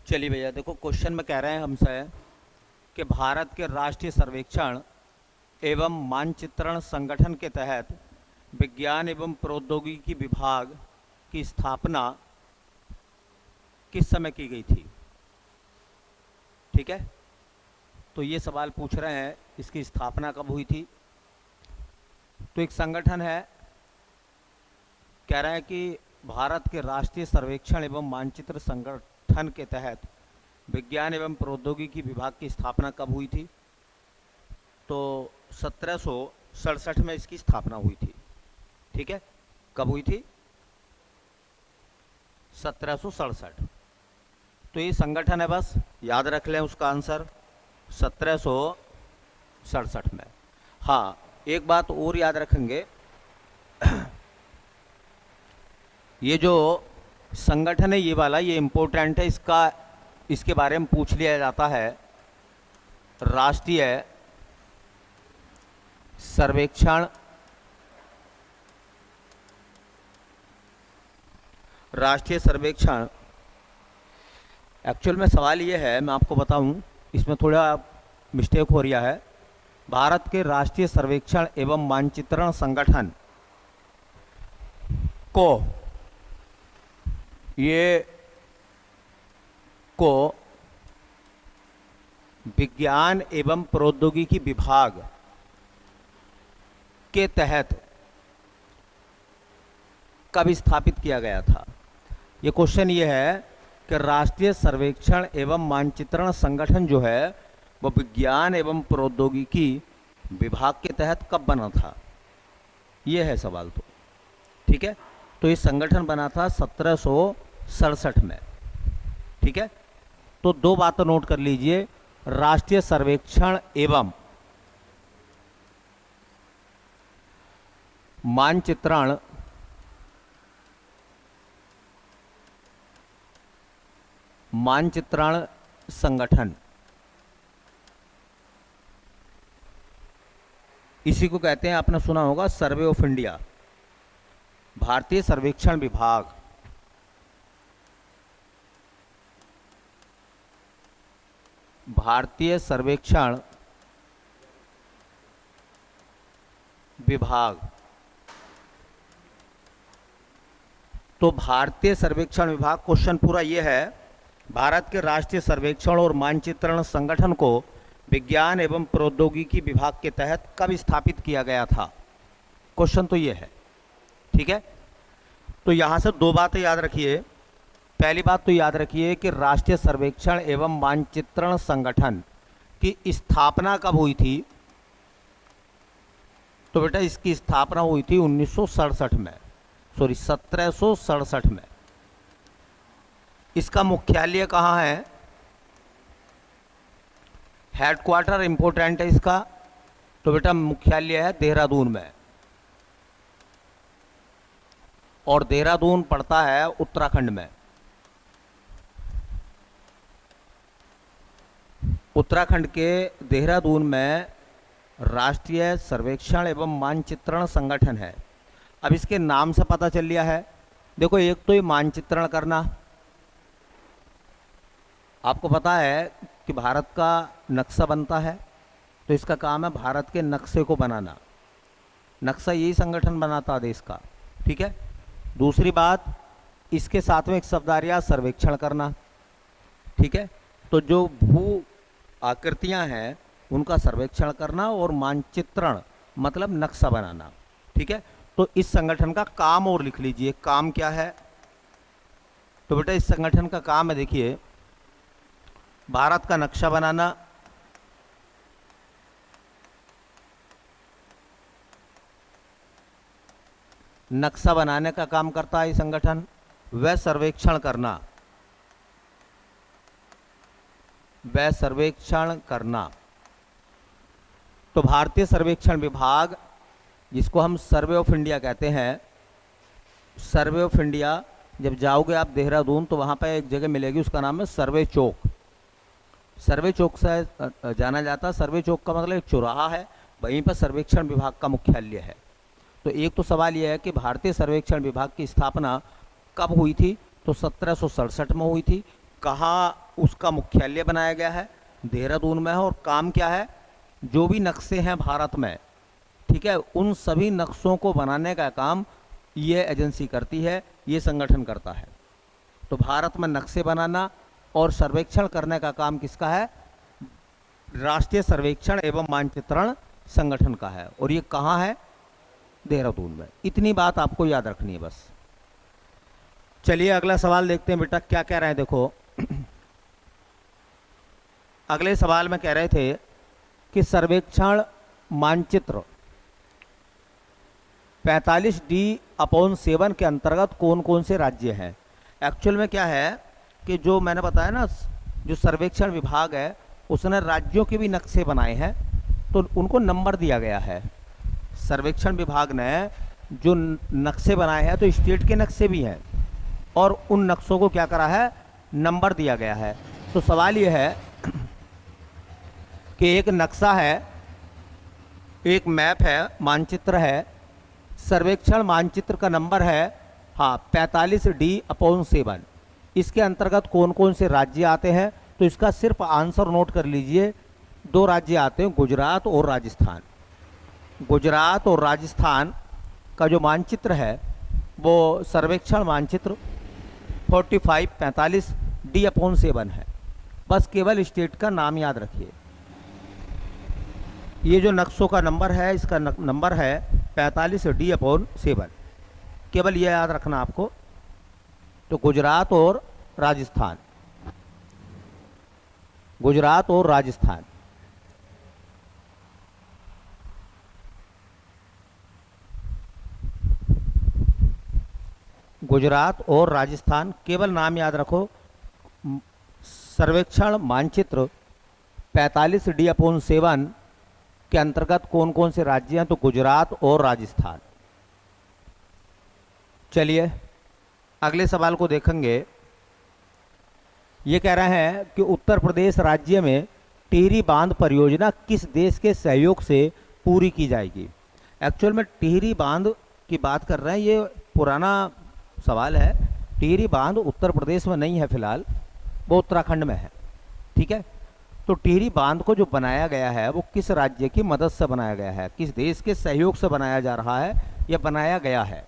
चलिए भैया, देखो क्वेश्चन में कह रहे हैं हमसे कि भारत के राष्ट्रीय सर्वेक्षण एवं मानचित्रण संगठन के तहत विज्ञान एवं प्रौद्योगिकी विभाग की स्थापना किस समय की गई थी। ठीक है, तो ये सवाल पूछ रहे हैं इसकी स्थापना कब हुई थी। तो एक संगठन है, कह रहे हैं कि भारत के राष्ट्रीय सर्वेक्षण एवं मानचित्र संगठन के तहत विज्ञान एवं प्रौद्योगिकी विभाग की स्थापना कब हुई थी। तो 1767 में इसकी स्थापना हुई थी। ठीक है, कब हुई थी? 1767। तो ये संगठन है, बस याद रख लें उसका आंसर 1767 में। हाँ, एक बात और याद रखेंगे, ये जो संगठन है ये वाला, ये इम्पोर्टेंट है, इसके बारे में पूछ लिया जाता है। राष्ट्रीय सर्वेक्षण एक्चुअल में सवाल ये है, मैं आपको बताऊं, इसमें थोड़ा मिस्टेक हो रहा है। भारत के राष्ट्रीय सर्वेक्षण एवं मानचित्रण संगठन को विज्ञान एवं प्रौद्योगिकी विभाग के तहत कब स्थापित किया गया था। ये क्वेश्चन ये है कि राष्ट्रीय सर्वेक्षण एवं मानचित्रण संगठन जो है वो विज्ञान एवं प्रौद्योगिकी विभाग के तहत कब बना था, ये है सवाल। तो ठीक है, तो ये संगठन बना था 1767 में। ठीक है, तो दो बातें नोट कर लीजिए, राष्ट्रीय सर्वेक्षण एवं मानचित्रण संगठन, इसी को कहते हैं, आपने सुना होगा, सर्वे ऑफ इंडिया, भारतीय सर्वेक्षण विभाग। भारतीय सर्वेक्षण विभाग। तो भारतीय सर्वेक्षण विभाग, क्वेश्चन पूरा ये है, भारत के राष्ट्रीय सर्वेक्षण और मानचित्रण संगठन को विज्ञान एवं प्रौद्योगिकी विभाग के तहत कब स्थापित किया गया था। क्वेश्चन तो ये है। ठीक है, तो यहां से दो बातें याद रखिए। पहली बात तो याद रखिए कि राष्ट्रीय सर्वेक्षण एवं मानचित्रण संगठन की स्थापना कब हुई थी। तो बेटा इसकी स्थापना हुई थी 1767 में। इसका मुख्यालय कहाँ है, हेडक्वार्टर इंपॉर्टेंट है इसका। तो बेटा मुख्यालय है देहरादून में, और देहरादून पड़ता है उत्तराखंड में। उत्तराखंड के देहरादून में राष्ट्रीय सर्वेक्षण एवं मानचित्रण संगठन है। अब इसके नाम से पता चल लिया है। देखो, एक तो ये मानचित्रण करना, आपको पता है कि भारत का नक्शा बनता है, तो इसका काम है भारत के नक्शे को बनाना। नक्शा यही संगठन बनाता है देश का। ठीक है, दूसरी बात, इसके साथ में एक शब्द आ रहा, सर्वेक्षण करना। ठीक है, तो जो भू आकृतियां हैं उनका सर्वेक्षण करना, और मानचित्रण मतलब नक्शा बनाना। ठीक है, तो इस संगठन का काम और लिख लीजिए, काम क्या है। तो बेटा इस संगठन का काम है, देखिए, भारत का नक्शा बनाना, नक्शा बनाने का काम करता है ये संगठन, वह सर्वेक्षण करना। तो भारतीय सर्वेक्षण विभाग, जिसको हम सर्वे ऑफ इंडिया कहते हैं, सर्वे ऑफ इंडिया, जब जाओगे आप देहरादून तो वहाँ पे एक जगह मिलेगी, उसका नाम है सर्वे चौक। सर्वे चौक से जाना जाता है। सर्वे चौक का मतलब एक चौराहा है, वहीं पर सर्वेक्षण विभाग का मुख्यालय है। तो एक तो सवाल यह है कि भारतीय सर्वेक्षण विभाग की स्थापना कब हुई थी। तो 1767 में हुई थी। कहाँ उसका मुख्यालय बनाया गया है, देहरादून में है। और काम क्या है, जो भी नक्शे हैं भारत में, ठीक है, उन सभी नक्शों को बनाने का काम ये एजेंसी करती है, ये संगठन करता है। तो भारत में नक्शे बनाना और सर्वेक्षण करने का काम किसका है, राष्ट्रीय सर्वेक्षण एवं मानचित्रण संगठन का है। और ये कहाँ है, देहरादून में। इतनी बात आपको याद रखनी है बस। चलिए अगला सवाल देखते हैं बेटा क्या कह रहे हैं। देखो अगले सवाल में कह रहे थे कि सर्वेक्षण मानचित्र 45D/7 के अंतर्गत कौन कौन से राज्य हैं। एक्चुअल में क्या है कि जो मैंने बताया ना, जो सर्वेक्षण विभाग है उसने राज्यों के भी नक्शे बनाए हैं, तो उनको नंबर दिया गया है। सर्वेक्षण विभाग ने जो नक्शे बनाए हैं तो स्टेट के नक्शे भी हैं, और उन नक्शों को क्या करा है, नंबर दिया गया है। तो सवाल ये है कि एक नक्शा है, एक मैप है, मानचित्र है, सर्वेक्षण मानचित्र का नंबर है 45D/7। इसके अंतर्गत कौन कौन से राज्य आते हैं, तो इसका सिर्फ आंसर नोट कर लीजिए। 2 राज्य आते हैं, गुजरात और राजस्थान। गुजरात और राजस्थान का जो मानचित्र है वो सर्वेक्षण मानचित्र 45D/7 है। बस केवल स्टेट का नाम याद रखिए। ये जो नक्शों का नंबर है, इसका नंबर है 45D/7। केवल ये याद रखना आपको। तो गुजरात और राजस्थान, गुजरात और राजस्थान। गुजरात और राजस्थान, केवल नाम याद रखो। सर्वेक्षण मानचित्र 45D/7 के अंतर्गत कौन कौन से राज्य हैं, तो गुजरात और राजस्थान। चलिए अगले सवाल को देखेंगे। ये कह रहे हैं कि उत्तर प्रदेश राज्य में टिहरी बांध परियोजना किस देश के सहयोग से पूरी की जाएगी। एक्चुअल में टिहरी बांध की बात कर रहे हैं, ये पुराना सवाल है। टिहरी बांध उत्तर प्रदेश में नहीं है फिलहाल, वो उत्तराखंड में है, ठीक है। तो टिहरी बांध को जो बनाया गया है वो किस राज्य की मदद से बनाया गया है, किस देश के सहयोग से बनाया जा रहा है या बनाया गया है।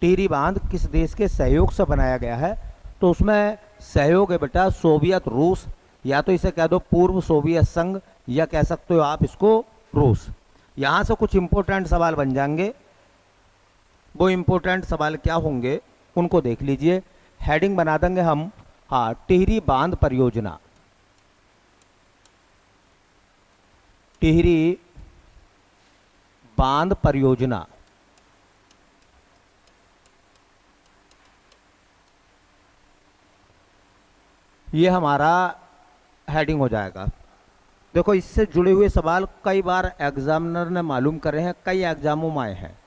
टिहरी बांध किस देश के सहयोग से बनाया गया है, तो उसमें सहयोग है बेटा सोवियत रूस, या तो इसे कह दो पूर्व सोवियत संघ, या कह सकते हो आप इसको रूस। यहाँ से कुछ इंपॉर्टेंट सवाल बन जाएंगे। वो इंपॉर्टेंट सवाल क्या होंगे उनको देख लीजिए, हेडिंग बना देंगे हम। हाँ, टिहरी बांध परियोजना, टिहरी बांध परियोजना। ये हमारा हेडिंग हो जाएगा। देखो इससे जुड़े हुए सवाल कई बार एग्जामिनर ने मालूम करे हैं, कई एग्जामों में आए हैं।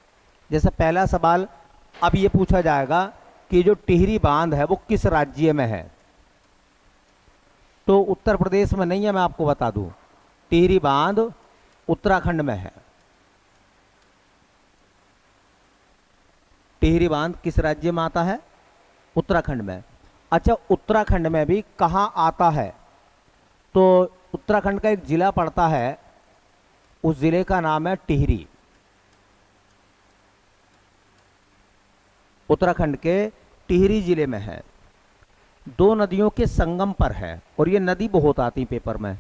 जैसे पहला सवाल अब ये पूछा जाएगा कि जो टिहरी बांध है वो किस राज्य में है, तो उत्तर प्रदेश में नहीं है, मैं आपको बता दूं। टिहरी बांध उत्तराखंड में है। टिहरी बांध किस राज्य में आता है, उत्तराखंड में। अच्छा, उत्तराखंड में भी कहाँ आता है, तो उत्तराखंड का एक जिला पड़ता है, उस जिले का नाम है टिहरी। उत्तराखंड के टिहरी जिले में है। 2 नदियों के संगम पर है, और ये नदी बहुत आती पेपर में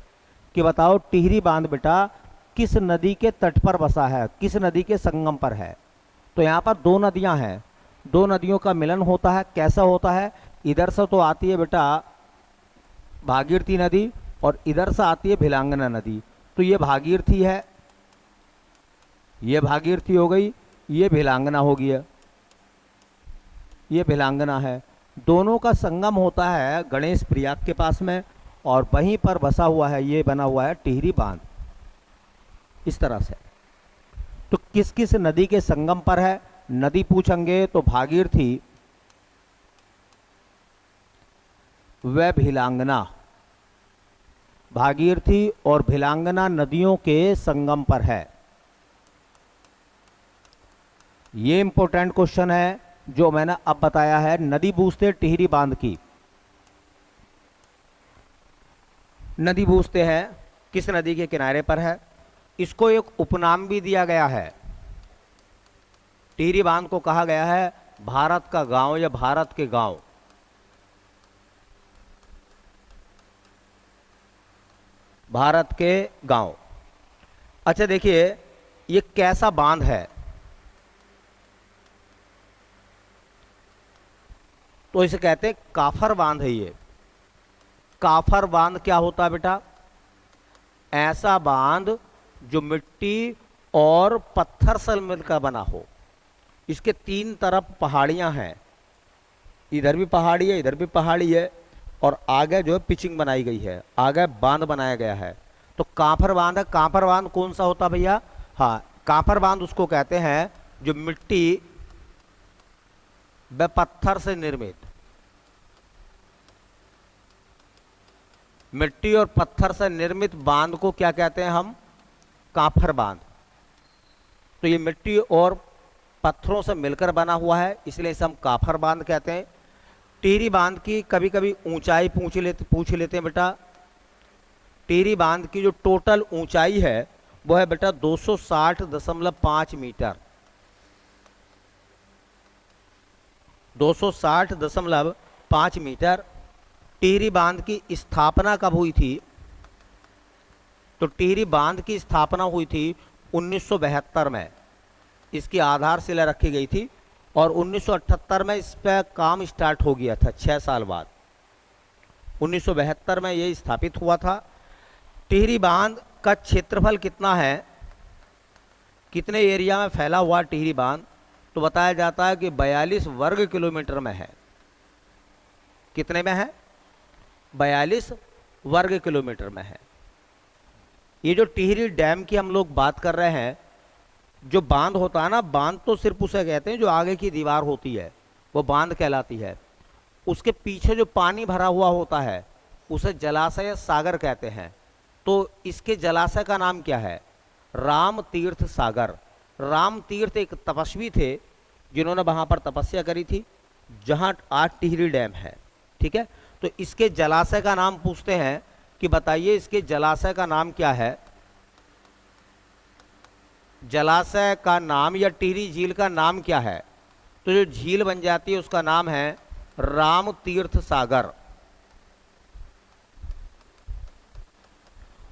कि बताओ टिहरी बांध बेटा किस नदी के तट पर बसा है, किस नदी के संगम पर है। तो यहाँ पर 2 नदियाँ हैं, 2 नदियों का मिलन होता है। कैसा होता है, इधर से तो आती है बेटा भागीरथी नदी, और इधर से आती है भिलांगना नदी। तो ये भागीरथी है, ये भागीरथी हो गई, ये भिलांगना हो गया, ये भिलांगना है। दोनों का संगम होता है गणेश प्रयाग के पास में, और वहीं पर बसा हुआ है, ये बना हुआ है टिहरी बांध। इस तरह से तो किस किस नदी के संगम पर है, नदी पूछेंगे तो भागीरथी व भिलांगना, भागीरथी और भिलांगना नदियों के संगम पर है। ये इंपॉर्टेंट क्वेश्चन है जो मैंने अब बताया है। नदी पूछते टिहरी बांध की, नदी पूछते हैं किस नदी के किनारे पर है। इसको एक उपनाम भी दिया गया है। टिहरी बांध को कहा गया है भारत का गांव या भारत के गांव। भारत के गांव। अच्छा देखिए, ये कैसा बांध है? तो इसे कहते हैं काफर बांध है ये। काफर बांध क्या होता है बेटा? ऐसा बांध जो मिट्टी और पत्थर से मिलकर बना हो। इसके तीन तरफ पहाड़ियां हैं, इधर भी पहाड़ी है, इधर भी पहाड़ी है, और आगे जो है पिचिंग बनाई गई है, आगे बांध बनाया गया है। तो कांफर बांध है। कांफर बांध कौन सा होता भैया? हाँ, कांफर बांध उसको कहते हैं जो मिट्टी व पत्थर से निर्मित, मिट्टी और पत्थर से निर्मित बांध को क्या कहते हैं हम? कांफर बांध। तो ये मिट्टी और पत्थरों से मिलकर बना हुआ है, इसलिए इसे हम काफर बांध कहते हैं। टिहरी बांध की कभी कभी ऊंचाई पूछ लेते हैं बेटा। टिहरी बांध की जो टोटल ऊंचाई है वो है बेटा 260.5 मीटर। 260.5 मीटर। टिहरी बांध की स्थापना कब हुई थी? तो टिहरी बांध की स्थापना हुई थी 1972 में। इसकी आधारशिला रखी गई थी और 1978 में इस पर काम स्टार्ट हो गया था। 6 साल बाद 1972 में ये स्थापित हुआ था। टिहरी बांध का क्षेत्रफल कितना है, कितने एरिया में फैला हुआ टिहरी बांध? तो बताया जाता है कि 42 वर्ग किलोमीटर में है। कितने में है? 42 वर्ग किलोमीटर में है। ये जो टिहरी डैम की हम लोग बात कर रहे हैं, जो बांध होता है ना, बांध तो सिर्फ उसे कहते हैं जो आगे की दीवार होती है, वो बांध कहलाती है। उसके पीछे जो पानी भरा हुआ होता है उसे जलाशय या सागर कहते हैं। तो इसके जलाशय का नाम क्या है? राम तीर्थ सागर। राम तीर्थ एक तपस्वी थे जिन्होंने वहां पर तपस्या करी थी, जहां आज टिहरी डैम है। ठीक है, तो इसके जलाशय का नाम पूछते हैं कि बताइए इसके जलाशय का नाम क्या है? जलाशय का नाम या टिहरी झील का नाम क्या है? तो जो झील बन जाती है उसका नाम है राम तीर्थ सागर।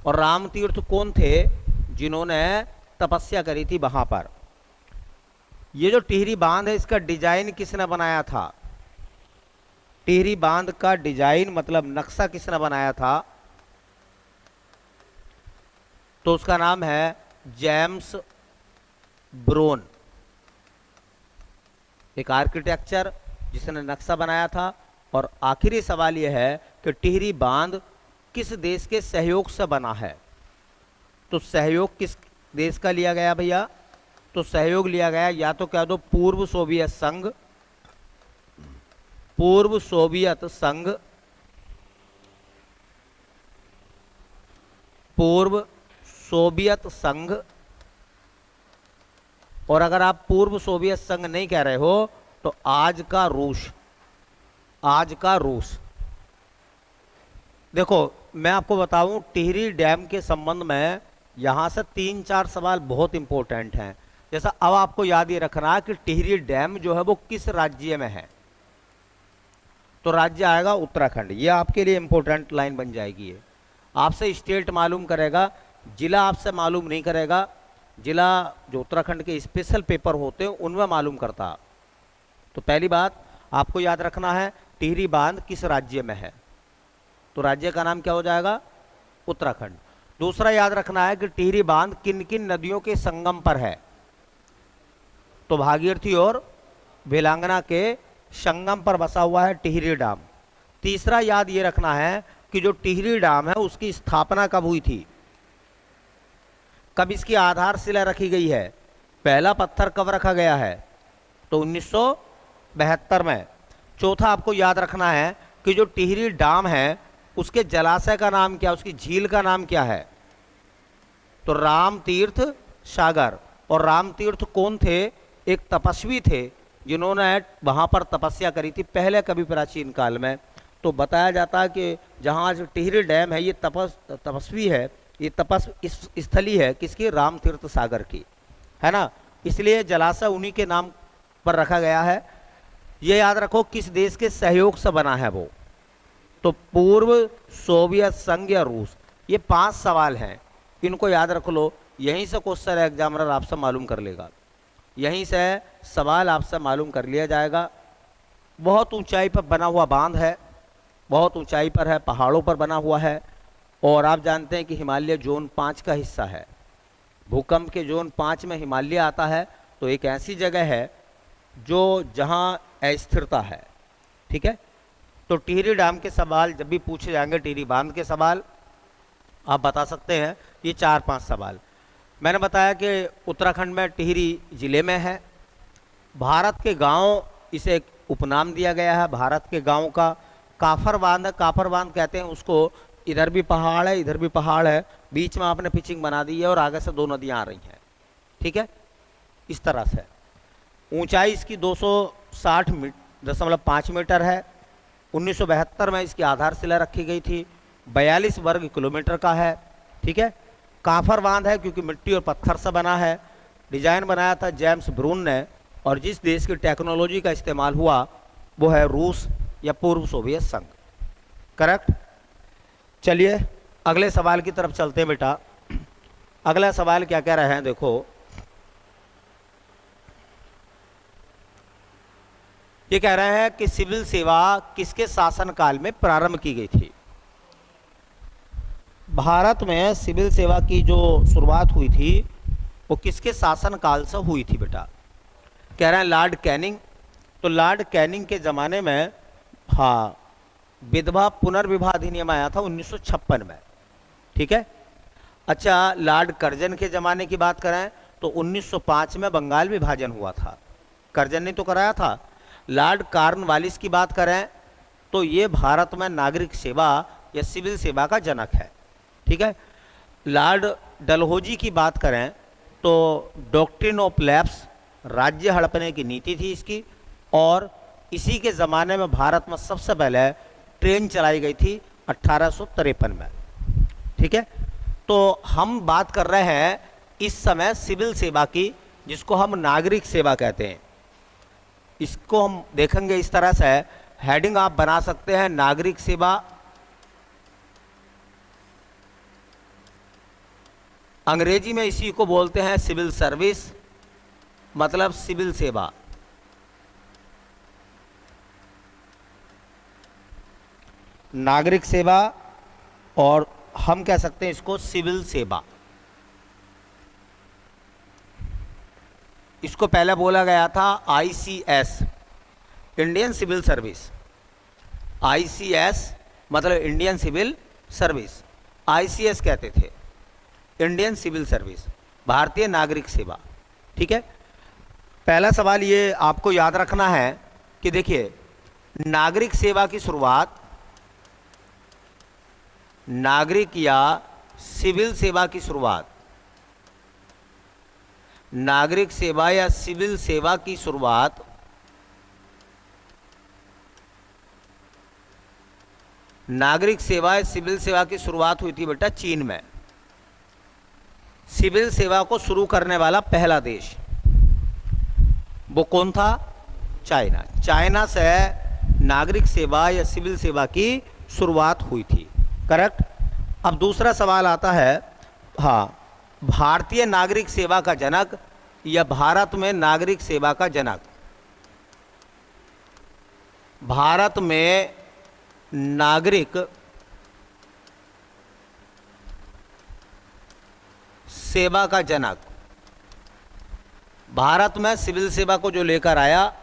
और राम तीर्थ कौन थे? जिन्होंने तपस्या करी थी वहां पर। ये जो टिहरी बांध है इसका डिजाइन किसने बनाया था? टिहरी बांध का डिजाइन मतलब नक्शा किसने बनाया था? तो उसका नाम है जेम्स ब्रोन। एक आर्किटेक्चर जिसने नक्शा बनाया था। और आखिरी सवाल यह है कि टिहरी बांध किस देश के सहयोग से बना है? तो सहयोग किस देश का लिया गया भैया? तो सहयोग लिया गया या तो कह दो पूर्व सोवियत संघ, पूर्व सोवियत संघ, पूर्व सोवियत संघ। और अगर आप पूर्व सोवियत संघ नहीं कह रहे हो तो आज का रूस। आज का रूस। देखो मैं आपको बताऊं टिहरी डैम के संबंध में यहां से 3-4 सवाल बहुत इंपॉर्टेंट हैं। जैसा अब आपको याद ये रखना है कि टिहरी डैम जो है वो किस राज्य में है? तो राज्य आएगा उत्तराखंड। ये आपके लिए इंपॉर्टेंट लाइन बन जाएगी। ये आपसे स्टेट मालूम करेगा, जिला आपसे मालूम नहीं करेगा। जिला जो उत्तराखंड के स्पेशल पेपर होते हैं उनमें मालूम करता। तो पहली बात आपको याद रखना है टिहरी बांध किस राज्य में है? तो राज्य का नाम क्या हो जाएगा? उत्तराखंड। दूसरा याद रखना है कि टिहरी बांध किन किन नदियों के संगम पर है? तो भागीरथी और बेलांगना के संगम पर बसा हुआ है टिहरी डैम। तीसरा याद ये रखना है कि जो टिहरी डैम है उसकी स्थापना कब हुई थी? कब इसकी आधारशिला रखी गई है? पहला पत्थर कब रखा गया है? तो 1972 में। चौथा आपको याद रखना है कि जो टिहरी डैम है उसके जलाशय का नाम क्या, उसकी झील का नाम क्या है? तो राम तीर्थ सागर। और राम तीर्थ कौन थे? एक तपस्वी थे जिन्होंने वहां पर तपस्या करी थी पहले कभी प्राचीन काल में। तो बताया जाता है कि जहाँ जो टिहरी डैम है ये तपस्वी है, ये तपस इस स्थली है किसकी, राम तीर्थ सागर की, है ना। इसलिए जलाशय उन्हीं के नाम पर रखा गया है। ये याद रखो किस देश के सहयोग से बना है वो, तो पूर्व सोवियत संघ या रूस। ये 5 सवाल हैं, इनको याद रख लो, यहीं से क्वेश्चन एग्जामिनर आपसे मालूम कर लेगा, यहीं से सवाल आपसे मालूम कर लिया जाएगा। बहुत ऊंचाई पर बना हुआ बांध है, बहुत ऊंचाई पर है, पहाड़ों पर बना हुआ है। और आप जानते हैं कि हिमालय जोन 5 का हिस्सा है, भूकंप के जोन 5 में हिमालय आता है। तो एक ऐसी जगह है जो जहाँ अस्थिरता है, ठीक है। तो टिहरी डैम के सवाल जब भी पूछे जाएंगे, टिहरी बांध के सवाल आप बता सकते हैं। ये 4-5 सवाल मैंने बताया कि उत्तराखंड में टिहरी जिले में है। भारत के गांव, इसे एक उपनाम दिया गया है भारत के गांव का। काफर बांध है, काफर बांध कहते हैं उसको। इधर भी पहाड़ है, इधर भी पहाड़ है, बीच में आपने पिचिंग बना दी है और आगे से 2 नदियां आ रही हैं, ठीक है, इस तरह से। ऊंचाई इसकी 260.5 मीटर है। 1972 में इसकी आधारशिला रखी गई थी। 42 वर्ग किलोमीटर का है, ठीक है। काफर बांध है क्योंकि मिट्टी और पत्थर से बना है। डिजाइन बनाया था जेम्स ब्रून ने, और जिस देश की टेक्नोलॉजी का इस्तेमाल हुआ वो है रूस या पूर्व सोवियत संघ, करेक्ट। चलिए अगले सवाल की तरफ चलते हैं बेटा। अगला सवाल क्या कह रहे हैं, देखो ये कह रहे हैं कि सिविल सेवा किसके शासनकाल में प्रारंभ की गई थी। भारत में सिविल सेवा की जो शुरुआत हुई थी वो किसके शासनकाल से हुई थी बेटा। कह रहे हैं लॉर्ड कैनिंग। तो लॉर्ड कैनिंग के ज़माने में, हाँ, विधवा पुनर्विवाह अधिनियम आया था 1956 में, ठीक है। अच्छा, लॉर्ड कर्जन के ज़माने की बात करें तो 1905 में बंगाल विभाजन हुआ था, कर्जन ने तो कराया था। लॉर्ड कॉर्नवालिस की बात करें तो ये भारत में नागरिक सेवा या सिविल सेवा का जनक है, ठीक है। लॉर्ड डलहौजी की बात करें तो डॉक्ट्रिन ऑफ लैप्स, राज्य हड़पने की नीति थी इसकी। और इसी के ज़माने में भारत में सबसे पहले ट्रेन चलाई गई थी 1853 में, ठीक है। तो हम बात कर रहे हैं इस समय सिविल सेवा की, जिसको हम नागरिक सेवा कहते हैं। इसको हम देखेंगे इस तरह से, हेडिंग आप बना सकते हैं नागरिक सेवा, अंग्रेजी में इसी को बोलते हैं सिविल सर्विस, मतलब सिविल सेवा। नागरिक सेवा, और हम कह सकते हैं इसको सिविल सेवा। इसको पहले बोला गया था ICS, Indian civil service. ICS मतलब इंडियन सिविल सर्विस, आईसीएस कहते थे इंडियन सिविल सर्विस, भारतीय नागरिक सेवा, ठीक है। पहला सवाल ये आपको याद रखना है कि देखिए, नागरिक सेवा की शुरुआत, नागरिक या सिविल सेवा की शुरुआत, नागरिक सेवा या सिविल सेवा की शुरुआत नागरिक सेवा या सिविल सेवा की शुरुआत हुई थी बेटा चीन में। सिविल सेवा को शुरू करने वाला पहला देश वो कौन था? चाइना। चाइना से नागरिक सेवा या सिविल सेवा की शुरुआत हुई थी, करेक्ट। अब दूसरा सवाल आता है, हाँ, भारतीय नागरिक सेवा का जनक या भारत में नागरिक सेवा का जनक। भारत में नागरिक सेवा का जनक, भारत में सिविल सेवा को जो लेकर आया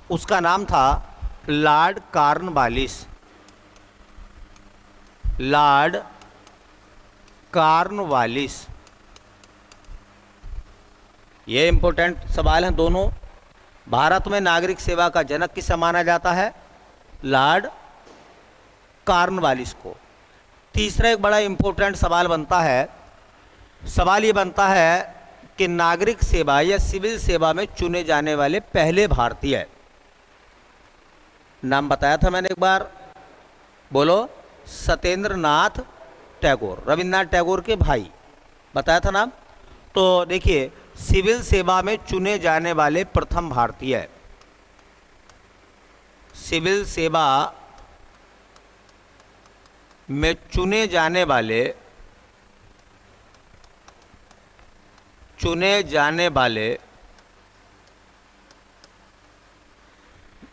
उसका नाम था लॉर्ड कॉर्नवालिस। Lord Cornwallis. ये इंपॉर्टेंट सवाल हैं दोनों। भारत में नागरिक सेवा का जनक किसे माना जाता है? लॉर्ड कॉर्नवालिस को। तीसरा एक बड़ा इंपॉर्टेंट सवाल बनता है, सवाल ये बनता है कि नागरिक सेवा या सिविल सेवा में चुने जाने वाले पहले भारतीय, नाम बताया था मैंने एक बार, बोलो, सत्येंद्र नाथ टैगोर, रविन्द्रनाथ टैगोर के भाई, बताया था नाम। तो देखिए, सिविल सेवा में चुने जाने वाले प्रथम भारतीय, सिविल सेवा में चुने जाने वाले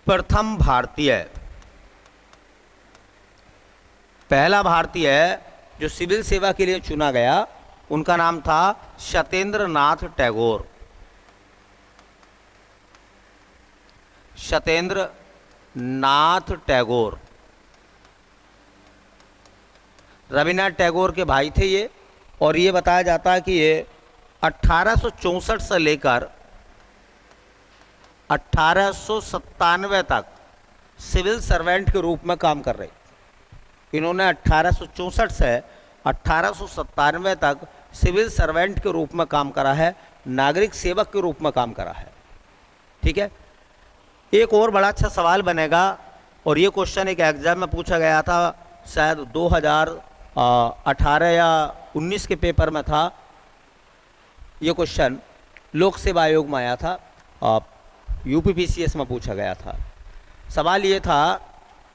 प्रथम भारतीय, पहला भारतीय जो सिविल सेवा के लिए चुना गया, उनका नाम था सत्येंद्र नाथ टैगोर। सत्येंद्र नाथ टैगोर, रविन्द्रनाथ टैगोर के भाई थे ये। और ये बताया जाता है कि ये 1864 से लेकर 1897 तक सिविल सर्वेंट के रूप में काम कर रहे। इन्होंने 1864 से 1897 तक सिविल सर्वेंट के रूप में काम करा है, नागरिक सेवक के रूप में काम करा है। ठीक है, एक और बड़ा अच्छा सवाल बनेगा, और ये क्वेश्चन एक एग्जाम में पूछा गया था, शायद 2018 या 19 के पेपर में था ये क्वेश्चन, लोक सेवा आयोग में आया था, यूपीपीसीएस में पूछा गया था। सवाल ये था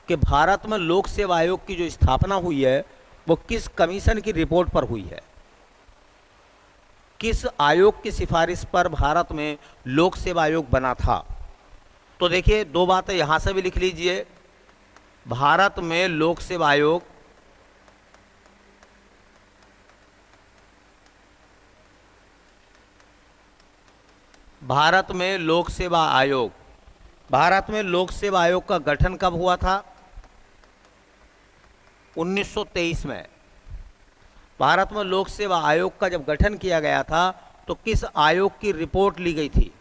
कि भारत में लोक सेवा आयोग की जो स्थापना हुई है वो किस कमीशन की रिपोर्ट पर हुई है, किस आयोग की सिफारिश पर भारत में लोक सेवा आयोग बना था। तो देखिए, दो बातें यहाँ से भी लिख लीजिए, भारत में लोक सेवा आयोग भारत में लोक सेवा आयोग का गठन कब हुआ था? 1923 में। भारत में लोक सेवा आयोग का जब गठन किया गया था तो किस आयोग की रिपोर्ट ली गई थी,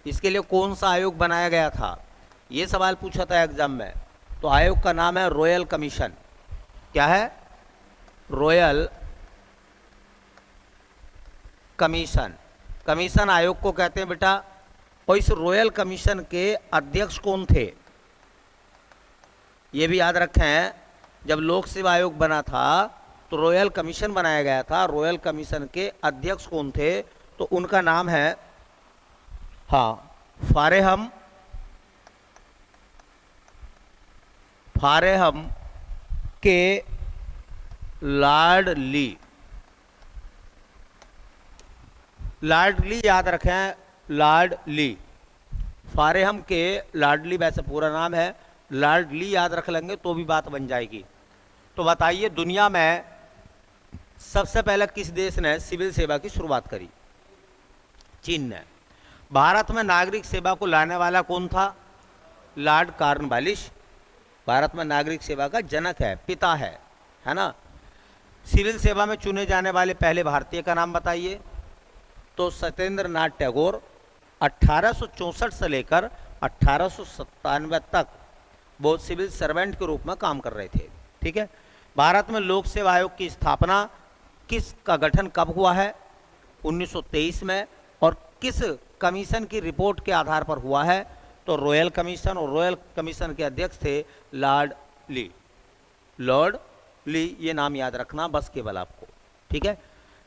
इसके लिए कौन सा आयोग बनाया गया था, ये सवाल पूछा था एग्जाम में। तो आयोग का नाम है रॉयल कमीशन। क्या है? Royal commission. कमीशन आयोग को कहते हैं बेटा। और इस रॉयल कमीशन के अध्यक्ष कौन थे, ये भी याद रखें। जब लोक सेवा आयोग बना था तो रॉयल कमीशन बनाया गया था, रॉयल कमीशन के अध्यक्ष कौन थे, तो उनका नाम है, हाँ, फारेहम के लाडली। लाडली याद रखें, लाडली, फारेहम के लाडली वैसे पूरा नाम है, लाडली याद रख लेंगे तो भी बात बन जाएगी। तो बताइए, दुनिया में सबसे पहले किस देश ने सिविल सेवा की शुरुआत करी? चीन ने। भारत में नागरिक सेवा को लाने वाला कौन था? Lord Cornwallis. भारत में नागरिक सेवा का जनक है, पिता है ना। सिविल सेवा में चुने जाने वाले पहले भारतीय का नाम बताइए। तो सत्येंद्र नाथ टैगोर 1864 से लेकर 1897 तक वो सिविल सर्वेंट के रूप में काम कर रहे थे। ठीक है। भारत में लोक सेवा आयोग की स्थापना, किस का गठन कब हुआ है? 1923 में। और किस कमीशन की रिपोर्ट के आधार पर हुआ है? तो रॉयल कमीशन। और रॉयल कमीशन के अध्यक्ष थे लॉर्ड ली। लॉर्ड ली, ये नाम याद रखना बस केवल आपको। ठीक है।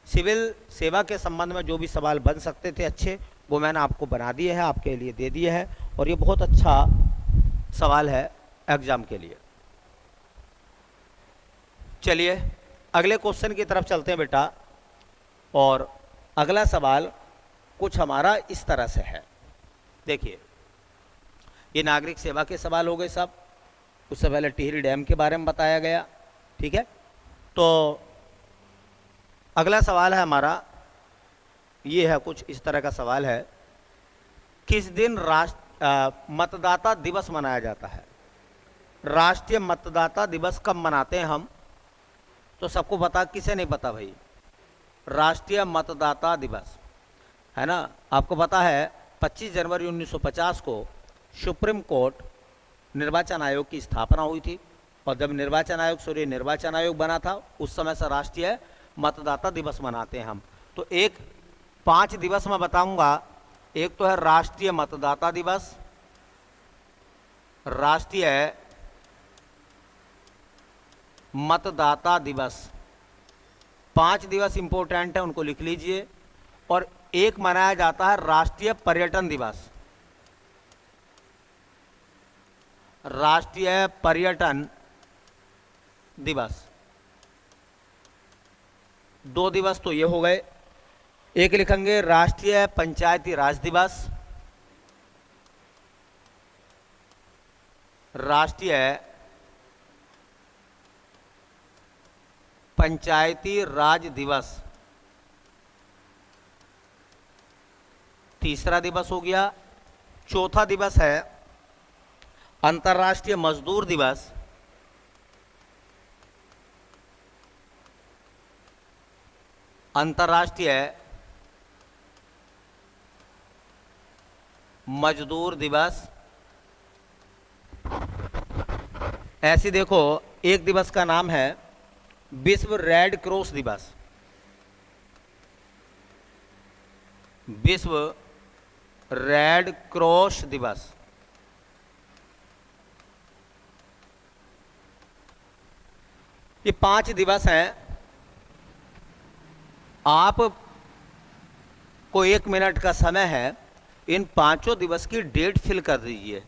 सिविल सेवा के संबंध में जो भी सवाल बन सकते थे अच्छे, वो मैंने आपको बना दिए हैं, आपके लिए दे दिए हैं, और ये बहुत अच्छा सवाल है एग्जाम के लिए। चलिए अगले क्वेश्चन की तरफ चलते हैं बेटा। और अगला सवाल कुछ हमारा इस तरह से है। देखिए, ये नागरिक सेवा के सवाल हो गए सब। उससे पहले टिहरी डैम के बारे में बताया गया। ठीक है। तो अगला सवाल है हमारा, ये है कुछ इस तरह का सवाल है, किस दिन मतदाता दिवस मनाया जाता है? राष्ट्रीय मतदाता दिवस कब मनाते हैं हम? तो सबको पता, किसे नहीं पता भाई? राष्ट्रीय मतदाता दिवस है ना। आपको पता है 25 जनवरी 1950 को सुप्रीम कोर्ट निर्वाचन आयोग की स्थापना हुई थी। और जब निर्वाचन आयोग बना था, उस समय से राष्ट्रीय मतदाता दिवस मनाते हैं हम। तो 5 दिवस मैं बताऊंगा। एक तो है राष्ट्रीय मतदाता दिवस, राष्ट्रीय मतदाता दिवस। 5 दिवस इंपॉर्टेंट है, उनको लिख लीजिए। और एक मनाया जाता है राष्ट्रीय पर्यटन दिवस। राष्ट्रीय पर्यटन दिवस 2 दिवस तो ये हो गए। एक लिखेंगे राष्ट्रीय पंचायती राज दिवस। राष्ट्रीय पंचायती राज दिवस तीसरा दिवस हो गया। चौथा दिवस है अंतर्राष्ट्रीय मजदूर दिवस। अंतर्राष्ट्रीय मजदूर दिवस। ऐसे देखो, एक दिवस का नाम है विश्व रेड क्रॉस दिवस। विश्व रेड क्रॉस दिवस। ये 5 दिवस हैं। आप को 1 मिनट का समय है, इन 5 दिवस की डेट फिल कर दीजिए।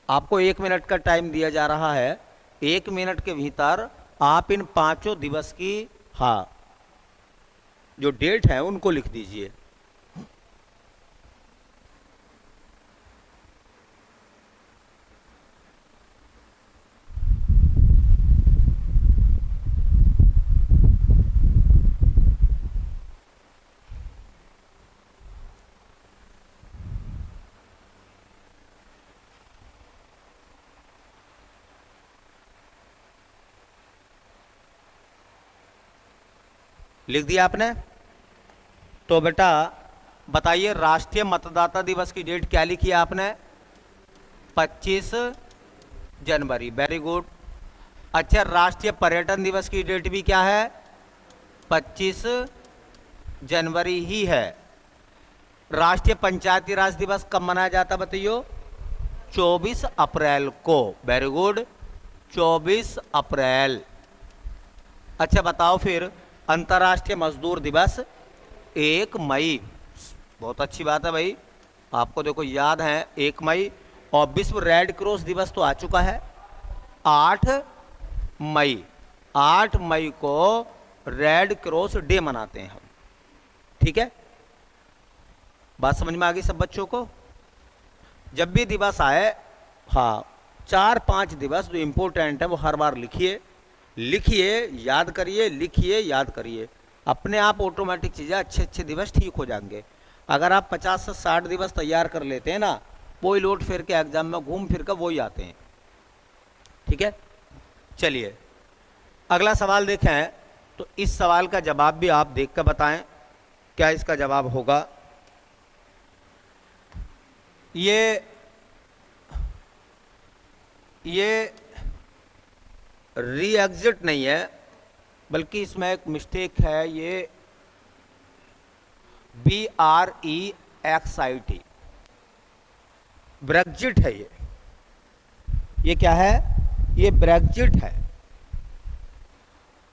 आपको 1 मिनट का टाइम दिया जा रहा है। 1 मिनट के भीतर आप इन 5 दिवस की जो डेट है उनको लिख दीजिए। लिख दिया आपने? तो बेटा बताइए, राष्ट्रीय मतदाता दिवस की डेट क्या लिखी है आपने? 25 जनवरी। Very good. अच्छा, राष्ट्रीय पर्यटन दिवस की डेट भी क्या है? 25 जनवरी ही है। राष्ट्रीय पंचायती राज दिवस कब मनाया जाता बताइयो? 24 अप्रैल को। वेरी गुड, 24 अप्रैल। अच्छा बताओ फिर, अंतर्राष्ट्रीय मजदूर दिवस 1 मई। बहुत अच्छी बात है भाई, आपको देखो याद है 1 मई। और विश्व रेड क्रॉस दिवस तो आ चुका है 8 मई। 8 मई को रेड क्रॉस डे मनाते हैं हम। ठीक है, बात समझ में आ गई सब बच्चों को? जब भी दिवस आए, 4-5 दिवस जो इंपॉर्टेंट है वो हर बार लिखिए। लिखिए, याद करिए, लिखिए, याद करिए। अपने आप ऑटोमेटिक चीज़ें अच्छे दिवस ठीक हो जाएंगे। अगर आप 50 से 60 दिवस तैयार कर लेते हैं ना, वही लौट फिर के एग्जाम में घूम फिर कर वही आते हैं। ठीक है, चलिए अगला सवाल देखें। तो इस सवाल का जवाब भी आप देख कर बताएं क्या इसका जवाब होगा। ये री एग्जिट नहीं है, बल्कि इसमें एक मिस्टेक है। ये BREXIT, ब्रेग्जिट है। ये क्या है? ये ब्रेग्जिट है।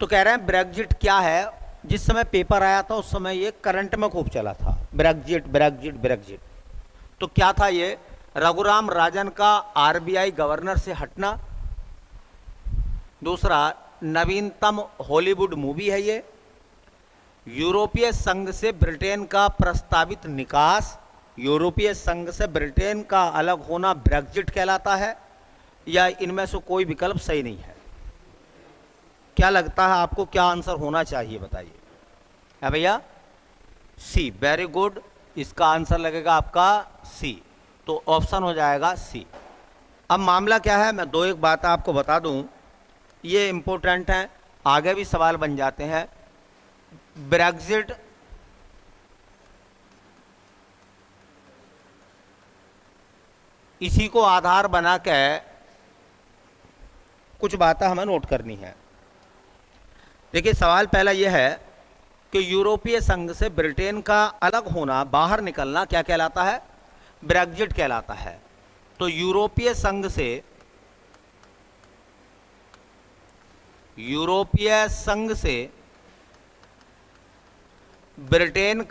तो कह रहे हैं ब्रेग्जिट क्या है? जिस समय पेपर आया था उस समय ये करंट में खूब चला था, ब्रेग्जिट ब्रेग्जिट ब्रेग्जिट। तो क्या था ये? रघुराम राजन का RBI गवर्नर से हटना। दूसरा, नवीनतम हॉलीवुड मूवी है ये। यूरोपीय संघ से ब्रिटेन का प्रस्तावित निकास। यूरोपीय संघ से ब्रिटेन का अलग होना ब्रेग्जिट कहलाता है, या इनमें से कोई विकल्प सही नहीं है? क्या लगता है आपको, क्या आंसर होना चाहिए बताइए? है भैया? सी। वेरी गुड, इसका आंसर लगेगा आपका सी। तो ऑप्शन हो जाएगा सी। अब मामला क्या है, मैं 2-1 बात आपको बता दूं, ये इंपॉर्टेंट है, आगे भी सवाल बन जाते हैं। ब्रेग्जिट इसी को आधार बना के कुछ बातें हमें नोट करनी है। देखिए सवाल पहला यह है कि यूरोपीय संघ से ब्रिटेन का अलग होना, बाहर निकलना क्या कहलाता है? ब्रेग्जिट कहलाता है। तो यूरोपीय संघ से यूरोपीय संघ से ब्रिटेन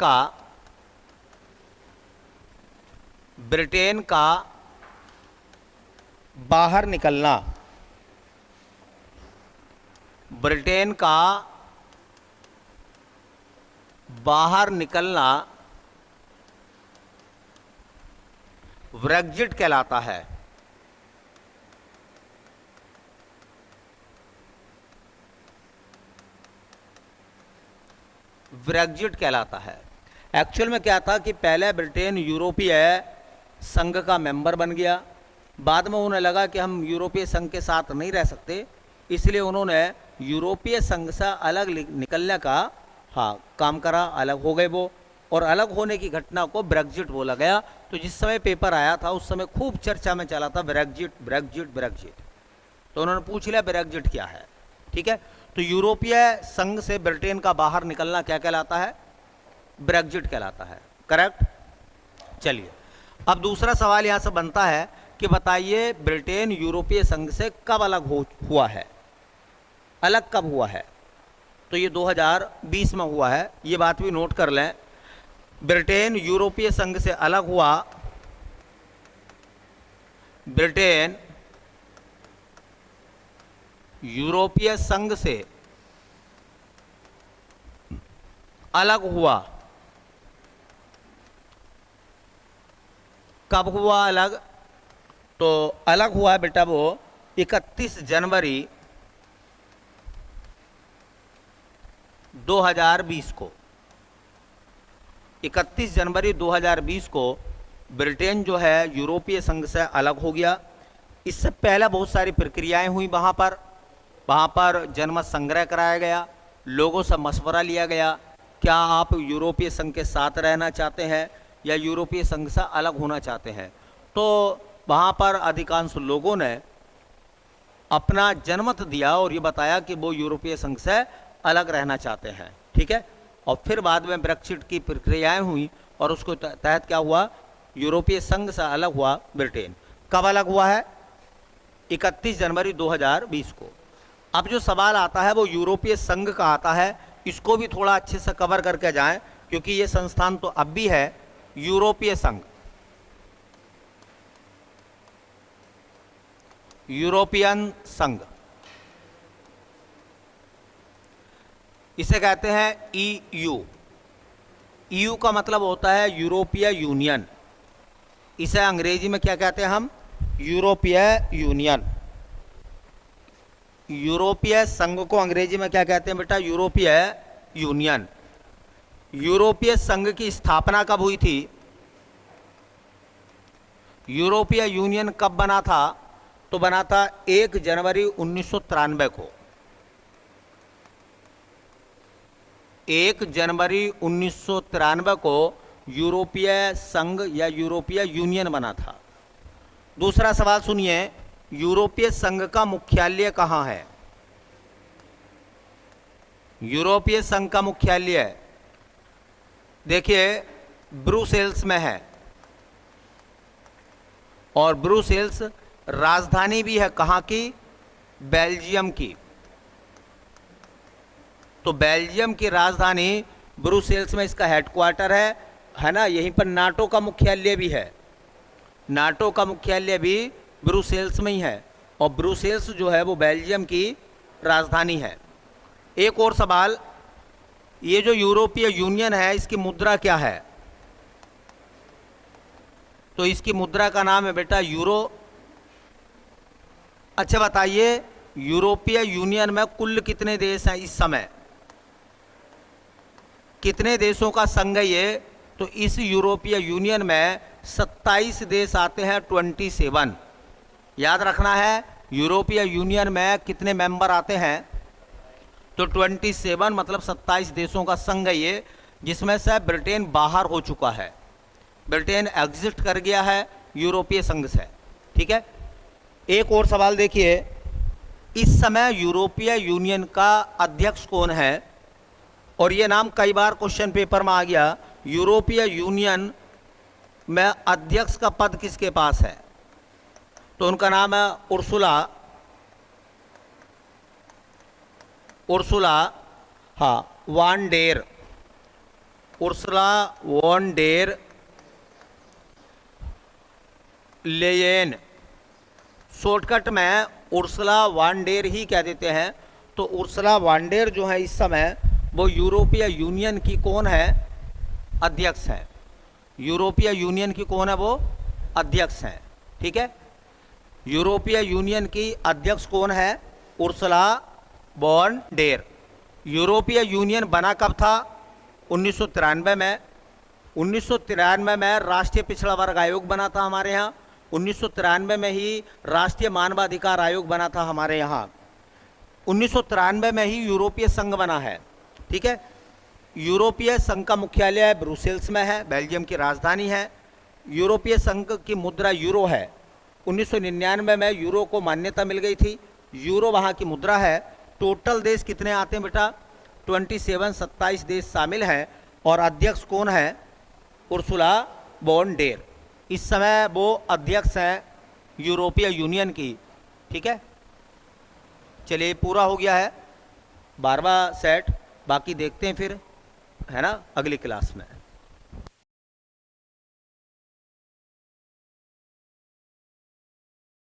का बाहर निकलना, ब्रिटेन का बाहर निकलना ब्रेग्जिट कहलाता है। ब्रेग्जिट कहलाता है। एक्चुअल में क्या था कि पहले ब्रिटेन यूरोपीय संघ का मेंबर बन गया, बाद में उन्हें लगा कि हम यूरोपीय संघ के साथ नहीं रह सकते, इसलिए उन्होंने यूरोपीय संघ से अलग निकलने का काम करा, अलग हो गए वो, और अलग होने की घटना को ब्रेग्जिट बोला गया। तो जिस समय पेपर आया था उस समय खूब चर्चा में चला था ब्रेग्जिट ब्रेग्जिट ब्रेग्जिट, तो उन्होंने पूछ लिया ब्रेग्जिट क्या है। ठीक है, तो यूरोपीय संघ से ब्रिटेन का बाहर निकलना क्या कहलाता है? ब्रेग्जिट कहलाता है। करेक्ट। चलिए, अब दूसरा सवाल यहां से बनता है कि बताइए ब्रिटेन यूरोपीय संघ से कब अलग हुआ है? अलग कब हुआ है? तो ये 2020 में हुआ है, ये बात भी नोट कर लें। ब्रिटेन यूरोपीय संघ से अलग हुआ, ब्रिटेन यूरोपीय संघ से अलग हुआ। कब हुआ अलग? तो अलग हुआ बेटा वो 31 जनवरी 2020 को। 31 जनवरी 2020 को ब्रिटेन जो है यूरोपीय संघ से अलग हो गया। इससे पहले बहुत सारी प्रक्रियाएं हुई वहाँ पर जनमत संग्रह कराया गया, लोगों से मशवरा लिया गया, क्या आप यूरोपीय संघ के साथ रहना चाहते हैं या यूरोपीय संघ से अलग होना चाहते हैं। तो वहाँ पर अधिकांश लोगों ने अपना जनमत दिया और ये बताया कि वो यूरोपीय संघ से अलग रहना चाहते हैं। ठीक है, और फिर बाद में ब्रेक्सिट की प्रक्रियाएं हुई और उसको तहत क्या हुआ? यूरोपीय संघ से अलग हुआ ब्रिटेन। कब अलग हुआ है? 31 जनवरी 2020 को। अब जो सवाल आता है वो यूरोपीय संघ का आता है, इसको भी थोड़ा अच्छे से कवर करके जाएं, क्योंकि ये संस्थान तो अब भी है यूरोपीय संघ। यूरोपियन संघ इसे कहते हैं ईयू। ईयू का मतलब होता है यूरोपीय यूनियन। इसे अंग्रेजी में क्या कहते हैं हम? यूरोपीय यूनियन। यूरोपीय संघ को अंग्रेजी में क्या कहते हैं बेटा? यूरोपीय यूनियन। यूरोपीय संघ की स्थापना कब हुई थी? यूरोपीय यूनियन कब बना था? तो बना था 1 जनवरी 1993 को। 1 जनवरी 1993 को यूरोपीय संघ या यूरोपीय यूनियन बना था। दूसरा सवाल सुनिए, यूरोपीय संघ का मुख्यालय कहाँ है? यूरोपीय संघ का मुख्यालय देखिए ब्रुसेल्स में है, और ब्रुसेल्स राजधानी भी है कहाँ की? बेल्जियम की। तो बेल्जियम की राजधानी ब्रुसेल्स में इसका हेडक्वार्टर है ना। यहीं पर नाटो का मुख्यालय भी है, नाटो का मुख्यालय भी ब्रुसेल्स में ही है, और ब्रुसेल्स जो है वो बेल्जियम की राजधानी है। एक और सवाल, ये जो यूरोपीय यूनियन है इसकी मुद्रा क्या है? तो इसकी मुद्रा का नाम है बेटा यूरो। अच्छा बताइए, यूरोपीय यूनियन में कुल कितने देश हैं इस समय? कितने देशों का संघ है ये? तो इस यूरोपीय यूनियन में 27 देश आते हैं, 27। याद रखना है, यूरोपीय यूनियन में कितने मेंबर आते हैं? तो 27 मतलब 27 देशों का संघ है ये, जिसमें से ब्रिटेन बाहर हो चुका है। ब्रिटेन एग्जिट कर गया है यूरोपीय संघ से। ठीक है, एक और सवाल देखिए, इस समय यूरोपीय यूनियन का अध्यक्ष कौन है? और ये नाम कई बार क्वेश्चन पेपर में आ गया। यूरोपीय यूनियन में अध्यक्ष का पद किसके पास है? तो उनका नाम है उर्सुला उर्सुला, हाँ, von der, Ursula von der Leyen, shortcut में उर्सुला वान डेर ही कह देते हैं। तो उर्सुला वान डेर जो है इस समय वो यूरोपीय यूनियन की कौन है, अध्यक्ष है। यूरोपीय यूनियन की कौन है, वो अध्यक्ष हैं, ठीक है। यूरोपीय यूनियन की अध्यक्ष कौन है, उर्सुला वॉन डेर। यूरोपीय यूनियन बना कब था, 1993 में। 1993 में राष्ट्रीय पिछड़ा वर्ग आयोग बना था हमारे यहाँ। 1993 में ही राष्ट्रीय मानवाधिकार आयोग बना था हमारे यहाँ। 1993 में ही यूरोपीय संघ बना है, ठीक है। यूरोपीय संघ का मुख्यालय ब्रुसेल्स में है, बेल्जियम की राजधानी है। यूरोपीय संघ की मुद्रा यूरो है। 1999 में यूरो को मान्यता मिल गई थी, यूरो वहाँ की मुद्रा है। टोटल देश कितने आते हैं बेटा, 27 देश शामिल हैं। और अध्यक्ष कौन है, उर्सुला वॉन डेर। इस समय वो अध्यक्ष हैं यूरोपीय यूनियन की, ठीक है। चलिए पूरा हो गया है 12वां सेट, बाकी देखते हैं फिर, है ना, अगली क्लास में।